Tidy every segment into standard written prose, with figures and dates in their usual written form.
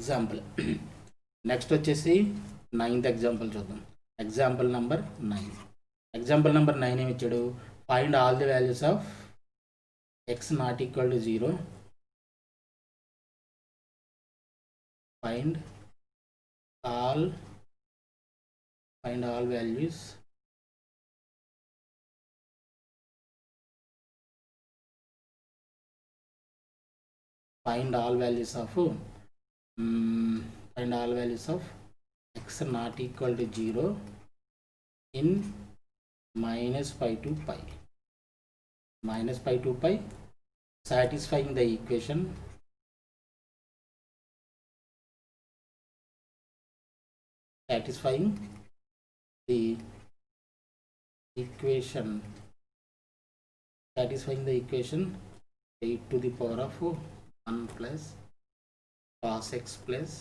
Example. Next వచ్చేసి 9th example చూద్దాం. Example number 9. Example number 9 ఏమి ఇచ్చాడు? Find all the values of x not equal to 0. Find all values of x not equal to 0 in minus pi to pi. Minus pi to pi, satisfying the equation satisfying the equation 8 to the power of 1 plus cos x plus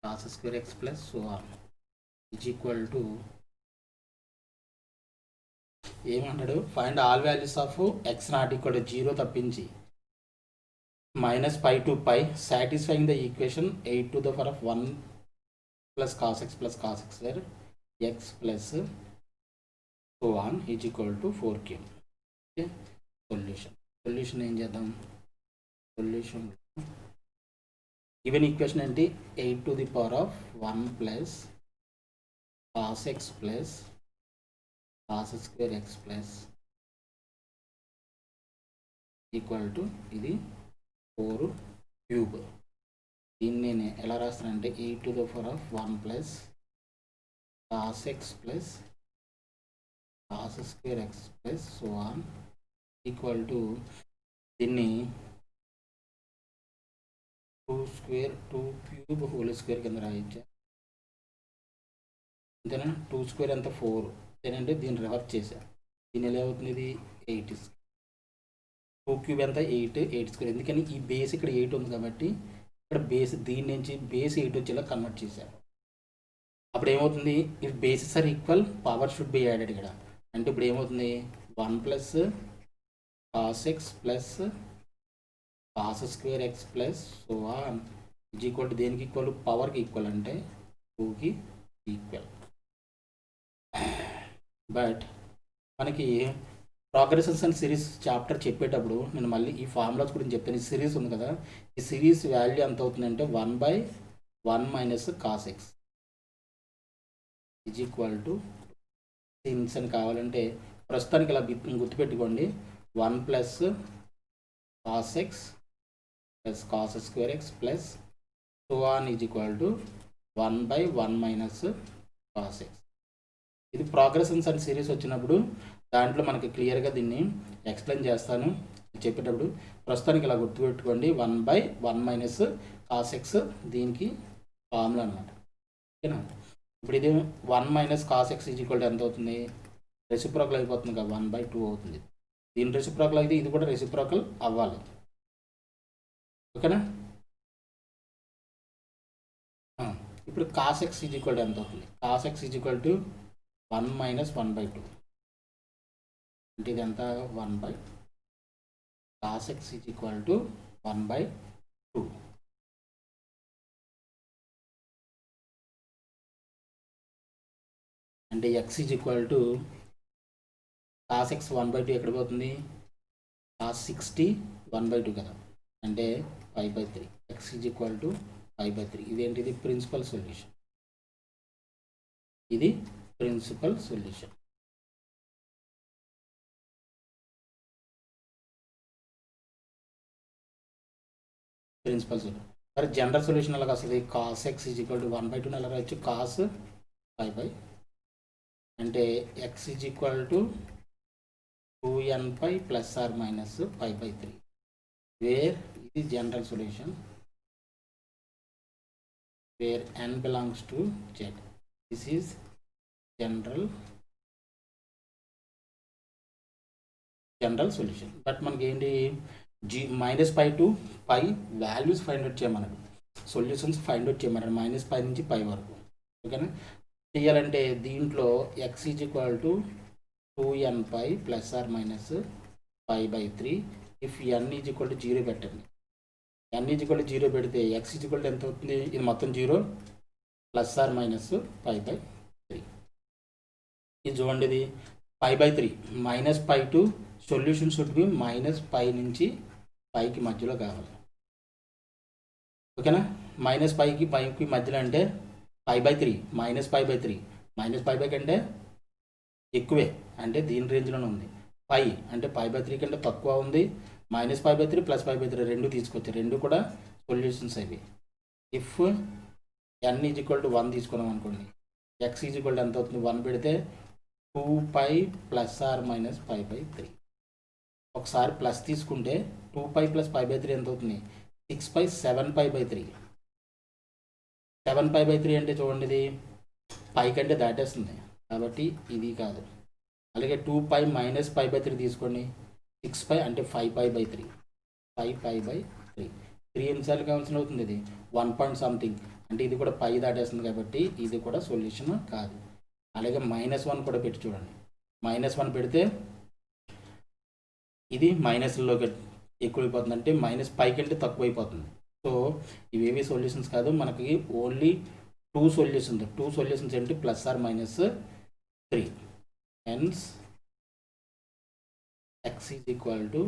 cos square x plus so on is equal to ఏమంటాడు? Find all values of x not equal to 0 తప్పించి minus pi to pi satisfying the equation 8 to the power of 1 plus cos x square x plus so on is equal to 4 cube. Okay, solution ఏం చేద్దాం? Solution given equation ఏంటి? 8 to the power of 1 plus cos x plus cos square x plus equal to ఇది 4 cube. దీన్ని నేను ఎలా రాస్తానంటే 8 to the power of 1 plus cos x plus cos square x plus so on equal to దీన్ని 2 cube whole square కింద రాయించా. అంతేనా? 2 square అంతా 4. ఏంటంటే దీన్ని రివర్స్ చేశా. దీని ఎలా అవుతుంది? ఇది 8 2 క్యూబ్ ఎంత? 8 స్క్వేర్. ఎందుకని ఈ బేస్ ఇక్కడ 8 ఉంది కాబట్టి ఇక్కడ బేస్ దీని నుంచి బేస్ 8 వచ్చేలా కన్వర్ట్ చేశారు. అప్పుడు ఏమవుతుంది? If bases are equal power should be added ఇక్కడ. అంటే ఇప్పుడు ఏమవుతుంది? 1 plus cos x plus cos square x plus so on is equal to దేనికి ఈక్వల్? పవర్కి ఈక్వల్, అంటే 2కి ఈక్వల్. బట్ మనకి ప్రోగ్రెషన్స్ అండ్ సిరీస్ చాప్టర్ చెప్పేటప్పుడు నేను మళ్ళీ ఈ ఫార్ములాస్ గురించి చెప్తాను. ఈ సిరీస్ ఉంది కదా, ఈ సిరీస్ వాల్యూ ఎంత అవుతుందంటే 1/1 minus cos x is equal to since అని కావాలంటే ప్రస్తుతానికి ఇలా గుర్తుపెట్టుకోండి. 1 plus cos x plus cos square x plus so on is equal to 1/1 minus cos X. ఇది ప్రోగ్రెషన్స్ అండ్ సిరీస్ వచ్చినప్పుడు దాంట్లో మనకి క్లియర్గా దీన్ని ఎక్స్ప్లెయిన్ చేస్తాను చెప్పేటప్పుడు. ప్రస్తుతానికి ఇలా గుర్తుపెట్టుకోండి. 1/1 మైనస్ కాస్ ఎక్స్ దీనికి ఫార్ములా అనమాట. ఓకేనా? ఇప్పుడు ఇది 1 minus cos x is equal to ఎంత అవుతుంది? రెసిప్రోకల్ అయిపోతుంది కదా, 1/2 అవుతుంది. దీని రెసిప్రోకల్ అయితే ఇది కూడా రెసిప్రోకల్ అవ్వాలి. ఓకేనా? ఇప్పుడు cos x is equal to ఎంత అవుతుంది? Cos x is equal to 1 minus 1/2 అంటే ఇది ఎంత? 1/2. Cos x is equal to 1/2. అంటే x is equal to cos x 1/2 ఎక్కడ పోతుంది? కాస్ 60 1/2 కదా, అంటే 5/3. X is equal to 5/3. ఇదేంటిది? Principal solution. ఇది ప్రిన్సిపల్ సొల్యూషన్. మరి జనరల్ సొల్యూషన్ అలాగ వస్తుంది. Cos x is equal to 1/2 అలా రాయొచ్చు. కాస్ 5/, అంటే x is equal to 2n/, plus or minus 5/3, where ఇది general solution, where n belongs to z. This is general solution. But మనకి ఏంటి? -π to π values find out చేయమన్నాడు, solutions find out చేయమన్నాడు -π నుంచి π వరకు. ఓకేనా? చేయాలంటే దీంట్లో x is equal to 2n/, plus or minus 5/3. If n is equal to 0 పెట్టండి. n ఈజ్వల్ టు 0 పెడితే x ఈజ్వల్ టు ఎంత అవుతుంది? ఇది మొత్తం 0 ప్లస్ ఆర్ మైనస్ π/3. ఇది చూడండి, ఇది π/3 minus π to solution should be minus π నుంచి పైకి మధ్యలో కావాలి. ఓకేనా? మైనస్ పైకి మధ్యలో అంటే π/3 మైనస్ π/3 మైనస్ π/3 కంటే ఎక్కువే, అంటే దీని రేంజ్లోనే ఉంది. పై అంటే π/3 కంటే తక్కువ ఉంది. మైనస్ π/3 ప్లస్ π/3 రెండు తీసుకొచ్చారు, రెండు కూడా సొల్యూషన్స్ అవి. ఇఫ్ n ఈజ్వల్ టు 1 తీసుకున్నాం అనుకోండి, x ఈజ్వల్ టు ఎంత అవుతుంది? 1 పెడితే 2π ప్లస్ ఆర్ మైనస్ π/3. ఒకసారి ప్లస్ తీసుకుంటే 2π ప్లస్ π/3 ఎంత అవుతుంది? 6π 7π/3. 7π/3 అంటే చూడండి, ఇది పై కంటే దాటేస్తుంది కాబట్టి ఇది కాదు. అలాగే 2π మైనస్ π/3 తీసుకోండి, 6π అంటే 5π/3. 5π/3 3 ఎన్నిసార్లు కావాల్సిన అవుతుంది? ఇది 1 పాయింట్ సంథింగ్, అంటే ఇది కూడా పై దాటేస్తుంది కాబట్టి ఇది కూడా సొల్యూషన్ కాదు. అలాగే -1 కూడా పెట్టి చూడండి. -1 పెడితే ఇది మైనస్లోకి ఎక్కువైపోతుంది, అంటే మైనస్ పై కంటే తక్కువ అయిపోతుంది. సో ఇవేవి సొల్యూషన్స్ కాదు, మనకి ఓన్లీ 2 సొల్యూషన్స్. 2 సొల్యూషన్స్ ఏంటి? Plus or minus 3. Hence x is equal to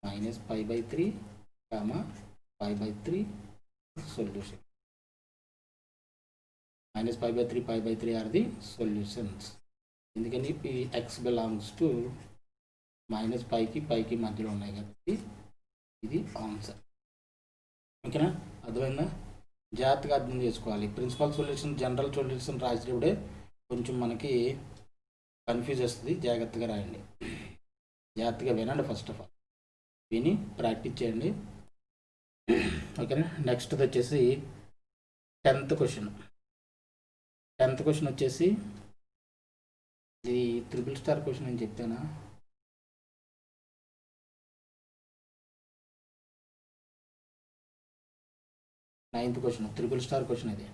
minus π/3 π/3 solution. Minus π/3 π/3 are the solutions. ఎందుకని ఈ x బిలాంగ్స్ టు మైనస్ పైకి మధ్యలో ఉన్నాయి కాబట్టి ఇది ఆన్సర్. ఓకేనా? అర్థమైందా? జాగ్రత్తగా అర్థం చేసుకోవాలి. ప్రిన్సిపల్ సొల్యూషన్, జనరల్ సొల్యూషన్ రాసేటప్పుడే కొంచెం మనకి కన్ఫ్యూజ్ వస్తుంది. జాగ్రత్తగా రాయండి, జాగ్రత్తగా వినండి. ఫస్ట్ ఆఫ్ ఆల్ విని ప్రాక్టీస్ చేయండి. ఓకేనా? నెక్స్ట్ వచ్చేసి 10th క్వశ్చన్. 10th క్వశ్చన్ వచ్చేసి ఇది ట్రిపుల్ స్టార్ క్వశ్చన్ అని చెప్తానా? 9th question triple star question. ఇది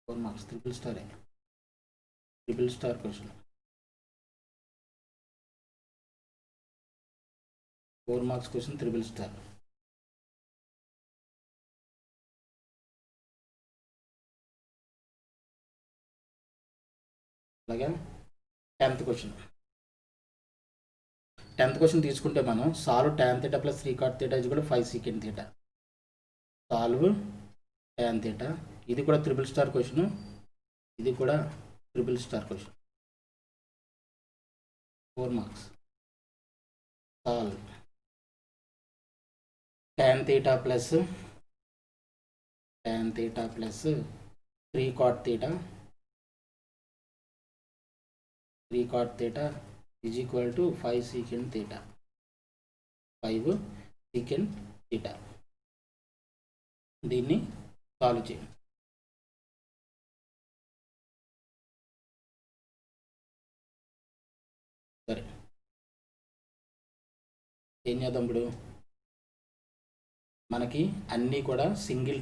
4 marks triple star question. 4 marks question triple star. అలాగే 10th క్వశ్చన్. 10th క్వశ్చన్ తీసుకుంటే మనం సాల్వ్ tan θ ప్లస్ 3 cot θ ఇది కూడా 5 secant θ. Solve tan θ. ఇది కూడా ట్రిపుల్ స్టార్ క్వశ్చన్, ఇది కూడా triple star question. 4 marks. Solve tan θ plus 3 cot θ is equal to 5 secant θ. 5 secant θ. దీన్ని సాల్వ్ చేయండి. సరే, ఏం చేద్దాం ఇప్పుడు? మనకి అన్నీ కూడా సింగిల్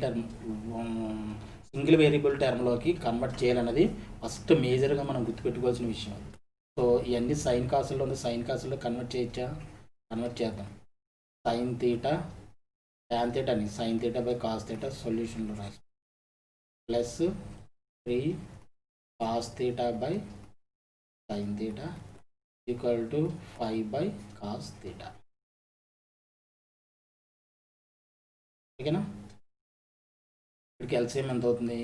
వేరియబుల్ టర్మ్లోకి కన్వర్ట్ చేయాలన్నది ఫస్ట్ మేజర్గా మనం గుర్తుపెట్టుకోవాల్సిన విషయం. సో ఇవన్నీ సైన్ కాసుల్లో ఉంది, సైన్ కాసుల్లో కన్వర్ట్ చేయొచ్చా? కన్వర్ట్ చేద్దాం. సైన్ తీటా tan θ అని sin θ బై cos θ సొల్యూషన్లో రాసి plus 3 cos θ by sin θ equal to 5 by cos θ. ఓకేనా? ఇక్కడికి ఎల్సిఎం ఎంత అవుతుంది?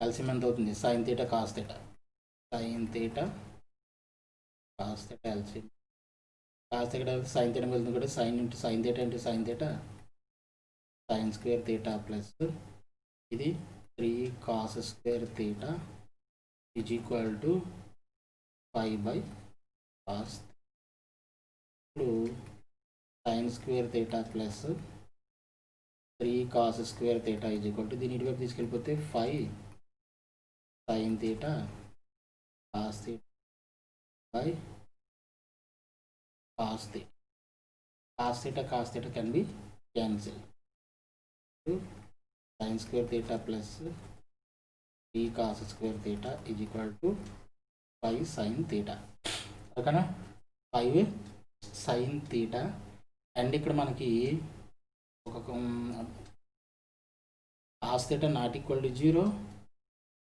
ఎల్సిఎం ఎంత అవుతుంది? sin θ cos θ. sin θ cos θ LCM. cos θ sin θ వెళ్తుంది కూడా sin into sin θ into sin θ sin square θ plus ఇది 3 cos square θ is equal to 5 by cos. ఇప్పుడు sin square θ plus 3 cos square θ is equal to దీని ఇటువైపు తీసుకెళ్ళిపోతే 5 sin θ cos θ by cos θ. cos θ can be cancelled. Sin square θ plus 3 cos square θ is equal to 5 sin theta. ఓకేనా, 5 sin theta. And ఇక్కడ మనకి ఒక cos theta not equal to 0,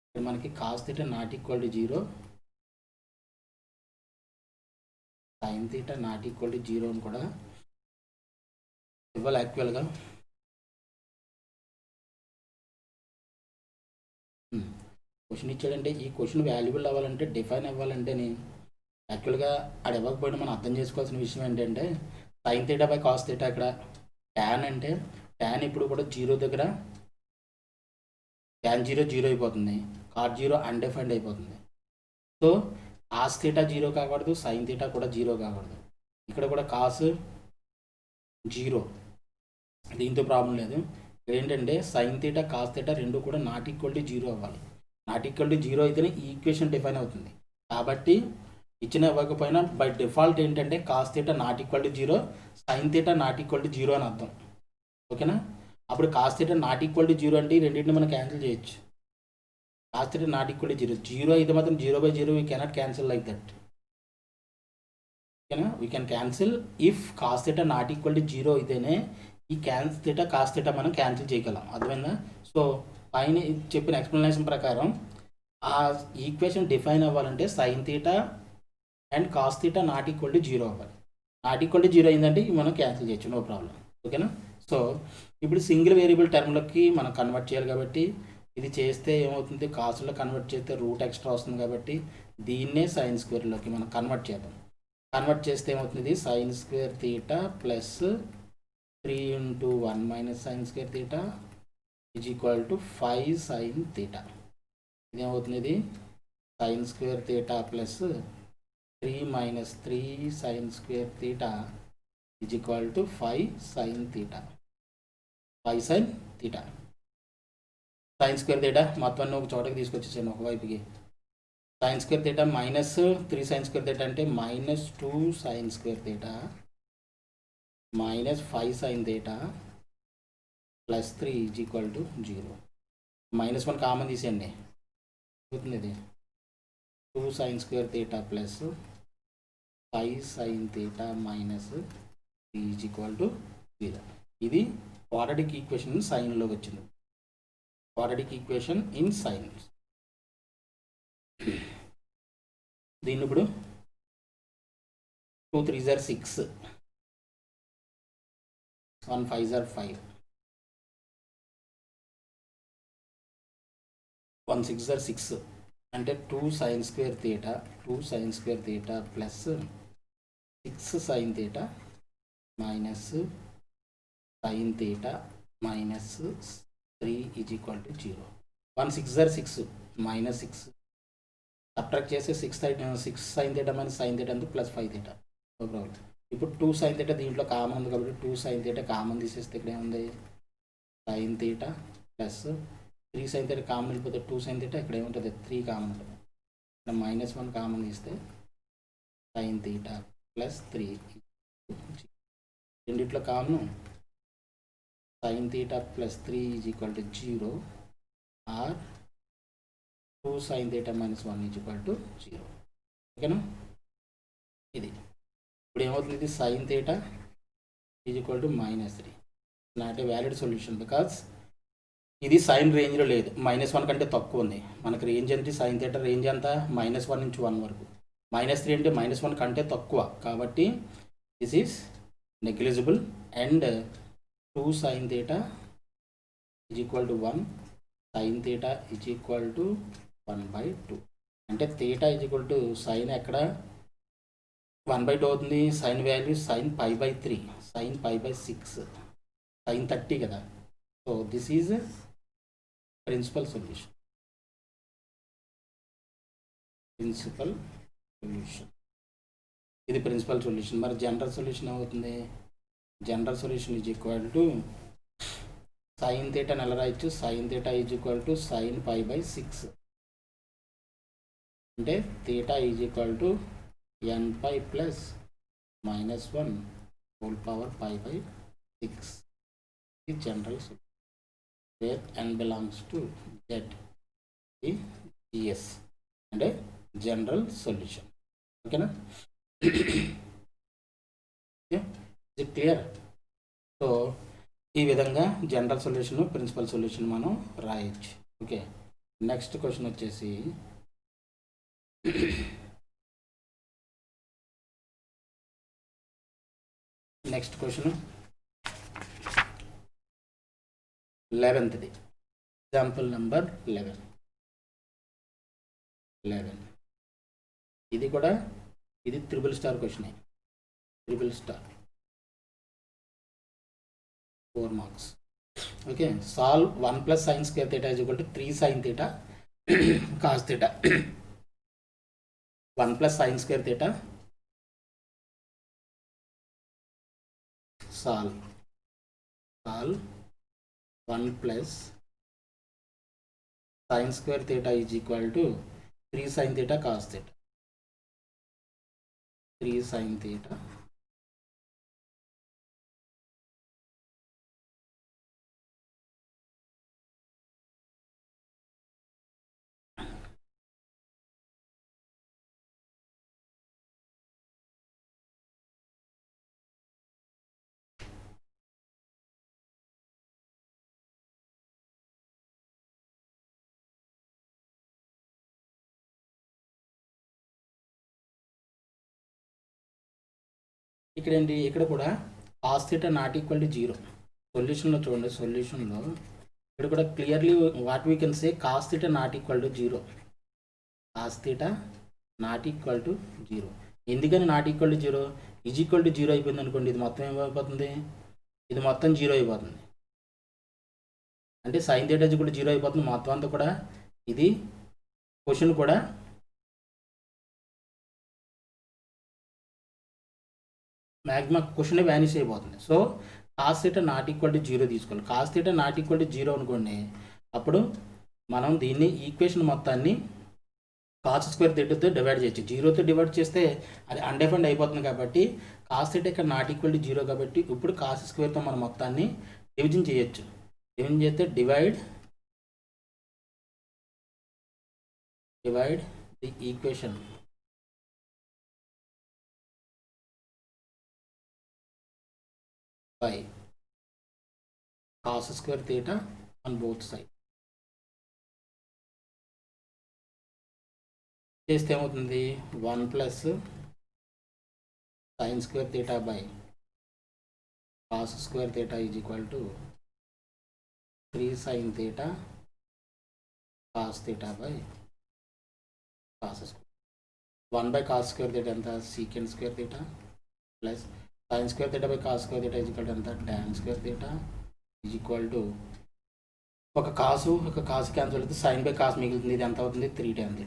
ఇక్కడ మనకి cos theta not equal to 0, sin theta not equal to 0 అని కూడా ఇవ్వాలి యాక్చువల్గా. క్వశ్చన్ ఇచ్చాడంటే ఈ క్వశ్చన్ వాల్యుబుల్ అవ్వాలంటే, డిఫైన్ అవ్వాలంటేనే యాక్చువల్గా అది ఇవ్వకపోయినా మనం అర్థం చేసుకోవాల్సిన విషయం ఏంటంటే sin theta by cos theta. ఇక్కడ tan అంటే tan ఇప్పుడు కూడా 0 దగ్గర tan 0 0 అయిపోతుంది, cos 0 అన్డిఫైన్డ్ అయిపోతుంది. సో cos theta 0 కాకూడదు, sin theta కూడా 0 కాకూడదు. ఇక్కడ కూడా cos 0, దీంతో ప్రాబ్లం లేదు. ఏంటంటే sin theta cos theta రెండు కూడా నాట్ ఈక్వల్ టు 0 అవ్వాలి. నాట్ ఈక్వల్ టు 0 అయితేనే ఈ ఈక్వేషన్ డిఫైన్ అవుతుంది. కాబట్టి ఇచ్చిన ఇవ్వకపోయినా బై డిఫాల్ట్ ఏంటంటే cos theta not equal to 0, sin theta not equal to 0 అని అర్థం. ఓకేనా, అప్పుడు cos theta not equal to 0 అంటే ఈ రెండింటిని మనం క్యాన్సిల్ చేయొచ్చు. cos theta not equal to 0, 0 అయితే మాత్రం 0/0 we cannot cancel like that. ఓకేనా, we can cancel if cos theta not equal to 0 అయితేనే ఈ cos theta మనం క్యాన్సిల్ చేయగలం. అర్థమైందా? సో పైన చెప్పిన ఎక్స్ప్లెనేషన్ ప్రకారం ఆ ఈక్వేషన్ డిఫైన్ అవ్వాలంటే sin theta and cos theta not equal to 0 అవ్వాలి. నాట్ ఈక్వల్ టు 0 అయిందంటే మనం క్యాన్సిల్ చేయొచ్చు, నో ప్రాబ్లం. ఓకేనా, సో ఇప్పుడు సింగిల్ వేరియబుల్ టర్మ్లకి మనం కన్వర్ట్ చేయాలి కాబట్టి ఇది చేస్తే ఏమవుతుంది, కాస్ట్లో కన్వర్ట్ చేస్తే రూట్ ఎక్స్ట్రా వస్తుంది కాబట్టి దీన్నే sin స్క్వేర్లోకి మనం కన్వర్ట్ చేద్దాం. కన్వర్ట్ చేస్తే ఏమవుతుంది, sin square theta plus 3 into 1 minus sin square theta is equal to 5 sin theta. ఇదేమవుతుంది, sin square theta plus 3 minus 3 sin square theta is equal to 5 sin theta. 5 sin theta. sin square theta మొత్తాన్ని ఒక చోటకి తీసుకొచ్చేసాను ఒకవైపుకి. sin square theta minus 3 sin square theta అంటే minus 2 sin square theta minus 5 sin theta plus 3 is equal to 0. minus 1 common తీసేయండి, అవుతుంది ఇది 2 sin square theta plus 5 sin theta minus 3 is equal to 0. ఇది quadratic equation సైన్లో వచ్చింది. Quadratic equation in sine. దీన్ని ఇప్పుడు 2 3s are 6, 1 5s are 5, 1 6s are 6 అంటే 2 sin square theta, 2 sin square theta plus 6 sin theta minus sin theta minus 3 is equal to 0. 1 6s are 6 minus 6 subtract చేస్తే 6 sin theta minus sin theta అంటే plus 5 theta. No problem. ఇప్పుడు 2 sin theta దీంట్లో common ఉంది కాబట్టి 2 sin theta common తీసేస్తే ఇక్కడ ఏముంది, sin theta plus 3 sin theta common వెళ్ళిపోతే 2 sin theta ఇక్కడ ఏముంటుంది, 3 కామన్ ఉంటుంది. ఇక్కడ -1 కామన్ తీస్తే sin theta ప్లస్ 3. రెండిట్లో common sin theta plus 3 is equal to 0 or 2 sin theta minus 1 is equal to 0. ఓకేనా, ఇది ఇప్పుడు ఏమవుతుంది, ఇది sin theta is equal to -3. Not a valid solution because ఇది సైన్ రేంజ్లో లేదు, -1 కంటే తక్కువ ఉంది. మనకు రేంజ్ ఎంత, sin theta రేంజ్ ఎంత, -1 నుంచి 1 వరకు. -3 అంటే -1 కంటే తక్కువ కాబట్టి this is negligible. And 2 sin theta is equal to 1, sin theta is equal to 1/2. అంటే theta is equal to sine ఎక్కడ 1/2 అవుతుంది, sine value sin π/3, sin π/6, sin 30 కదా. So this is principal solution. ఇది ప్రిన్సిపల్ సొల్యూషన్. మరి general solution ఏమవుతుంది, general solution is equal to sin theta ఎలా రాయొచ్చు, sin theta is equal to sin π/6 అంటే theta is equal to nπ plus -1 whole power π/6. ఇది general solution where n belongs to z, GS అంటే general solution. ఓకేనా? ఇది clear? So ఈ విధంగా general solution, principal solution మనం రాయొచ్చు. ఓకే, నెక్స్ట్ క్వశ్చన్ వచ్చేసి next question 11th example number 11. ఇది కూడా ఇది triple star question, triple star 4 marks. Okay, solve 1 + sin² θ = 3 sin θ cos θ. 1 + sin² θ solve 1 + sin² θ = 3 sin θ cos θ. 3 sin θ ఇక్కడ ఏంటి, ఇక్కడ కూడా cos θ ≠ 0. సొల్యూషన్లో చూడండి, సొల్యూషన్లో ఇక్కడ కూడా clearly what we can say cos θ ≠ 0. cos θ ≠ 0. ఎందుకని ≠ 0? = 0 అయిపోయింది అనుకోండి, ఇది మొత్తం ఏమైపోతుంది, ఇది మొత్తం 0 అయిపోతుంది. అంటే sin θ = 0 అయిపోతుంది మొత్తం అంతా కూడా. ఇది క్వశ్చన్ కూడా మ్యాక్సిమం క్వశ్చన్ వ్యానిష్ అయిపోతుంది. సో cos θ ≠ 0 తీసుకోవాలి. cos θ ≠ 0 అనుకోండి, అప్పుడు మనం దీన్ని ఈక్వేషన్ మొత్తాన్ని cos² θతో డివైడ్ చేయొచ్చు. 0తో డివైడ్ చేస్తే అది అన్డిఫైన్డ్ అయిపోతుంది కాబట్టి cos θ ఇక్కడ ≠ 0 కాబట్టి ఇప్పుడు cos² మనం మొత్తాన్ని డివిజన్ చేయొచ్చు. డివిజన్ చేస్తే divide the equation by cos² θ on both sides. చేస్తే ఏమవుతుంది, 1 + sin² θ by cos² θ = 3 sin θ cos θ by cos². 1 by cos² θ ఎంత, secant² θ plus sin² θ by cos² θ = ఎంత, tan² θ = ఒక కాసు క్యాన్సిల్ అయితే sin by cos మిగులుతుంది. ఇది ఎంత అవుతుంది, 3 tan θ.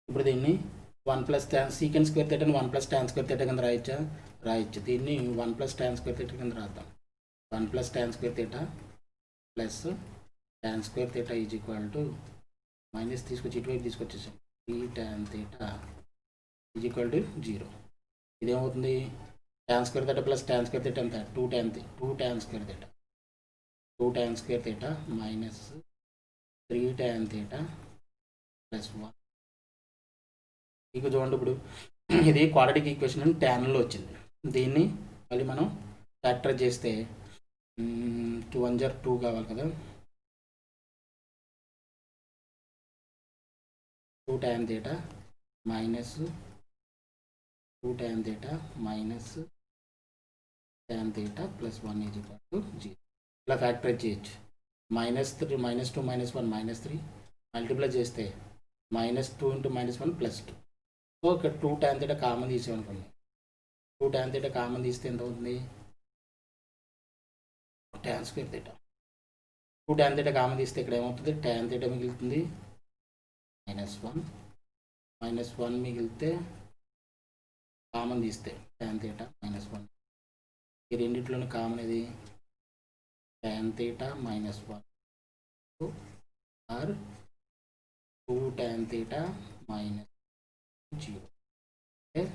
ఇప్పుడు దీన్ని 1 + tan secant² θ ని 1 + tan² θ కింద రాయొచ్చు. దీన్ని 1 + tan² θ కింద రాద్దాం. 1 + tan² θ plus tan² θ = మైనస్ తీసుకొచ్చి ఇటువైపు తీసుకొచ్చేసాం. 3 tan θ = 0. ఇదేమవుతుంది, tan² θ plus tan² θ ఎంత, 2 tan² θ 2 tan² θ minus 3 tan θ plus 1. ఇక చూడండి, ఇప్పుడు ఇది క్వాడ్రాటిక్ ఈక్వేషన్ అని ట్యాన్లో వచ్చింది. దీన్ని మళ్ళీ మనం ఫ్యాక్టర్ చేస్తే 2 1 = 2 కావాలి కదా. 2 tan θ minus 2 tan θ minus tan θ plus 1 = 0. ఇలా ఫ్యాక్టర్ చేయొచ్చు. -3 -2 -1 -3 మల్టిప్లై చేస్తే -2 × -1 +2. సో ఇక్కడ 2 tan θ కామన్ తీసామనుకోండి, 2 tan θ కామన్ తీస్తే ఎంత అవుతుంది, tan² θ. 2 tan θ కామన్ తీస్తే ఇక్కడ ఏమవుతుంది, tan θ మిగులుతుంది -1 మిగిలితే కామన్ తీస్తే tan θ -1. ఈ రెండిట్లోనే కామన్ ఇది tan θ -1 or 2 tan θ -0. Okay.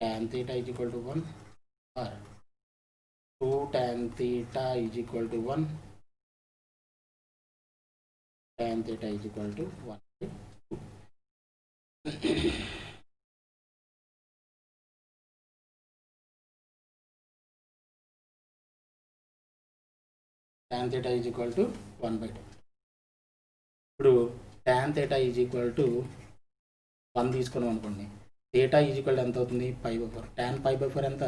Tan θ = 1 or 2 tan theta is equal to 1, tan theta is equal to 1 by 2. tan theta is equal to 1 by 2. ఇప్పుడు tan theta is equal to 1 తీసుకున్నాం అనుకోండి, theta is equal to ఎంత అవుతుంది, pi by 4. tan pi by 4 ఎంత,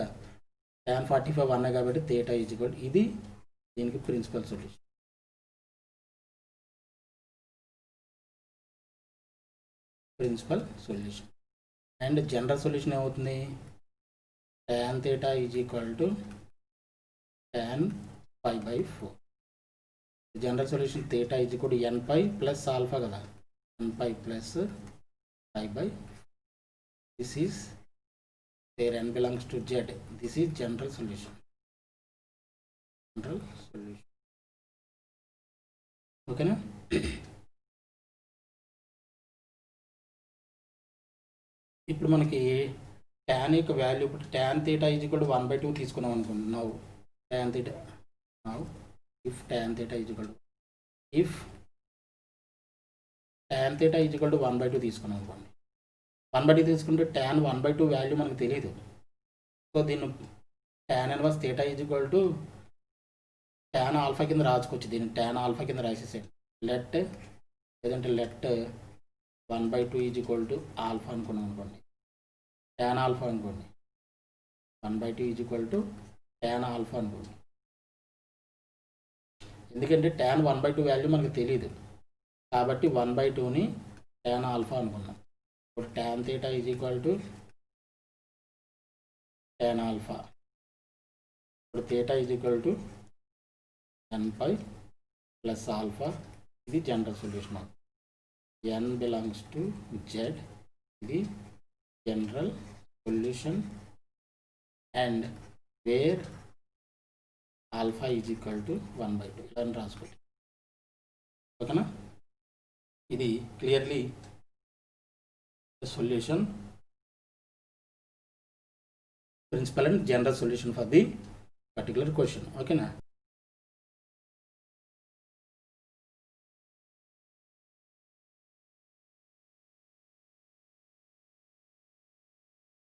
tan 45 1 కాబట్టి theta is equal to, ఇది దీనికి principal solution. And general solution ఏమవుతుంది, tan theta is equal to tan pi by 4. General solution theta is equal to n pi plus alpha కదా, n pi plus pi by 4. This is where n belongs to z. This is general solution. ఓకేనా. ఇప్పుడు మనకి tan యొక్క value, ఇప్పుడు tan theta is equal to 1 by 2 తీసుకున్నాం అనుకోండి. Now tan theta, now if tan theta is equal to, if tan theta is equal to 1 by 2 తీసుకున్నాం అనుకోండి, 1 by 2 తీసుకుంటే tan 1 by 2 వాల్యూ మనకు తెలియదు. సో దీన్ని tan inverse theta is equal to tan alpha కింద రాసుకోవచ్చు. దీన్ని tan ఆల్ఫా కింద రాసేసేయండి. లేదంటే let 1 by 2 is equal to alpha అనుకున్నాం అనుకోండి, tan ఆల్ఫా అనుకోండి, 1 by 2 is equal to tan alpha అనుకోండి. ఎందుకంటే tan 1 by 2 వాల్యూ మనకు తెలియదు కాబట్టి 1 by 2ని tan ఆల్ఫా అనుకున్నాం. ఇప్పుడు tan theta is equal to tan alpha. ఇప్పుడు theta is equal to n pi plus alpha. ఇది general solution. n belongs to z. ఇది general solution and where alpha is equal to 1 by 2 ఇలా రాసుకోండి. ఓకేనా. ఇది clearly solution, principal and general solution for the particular question. Okay na.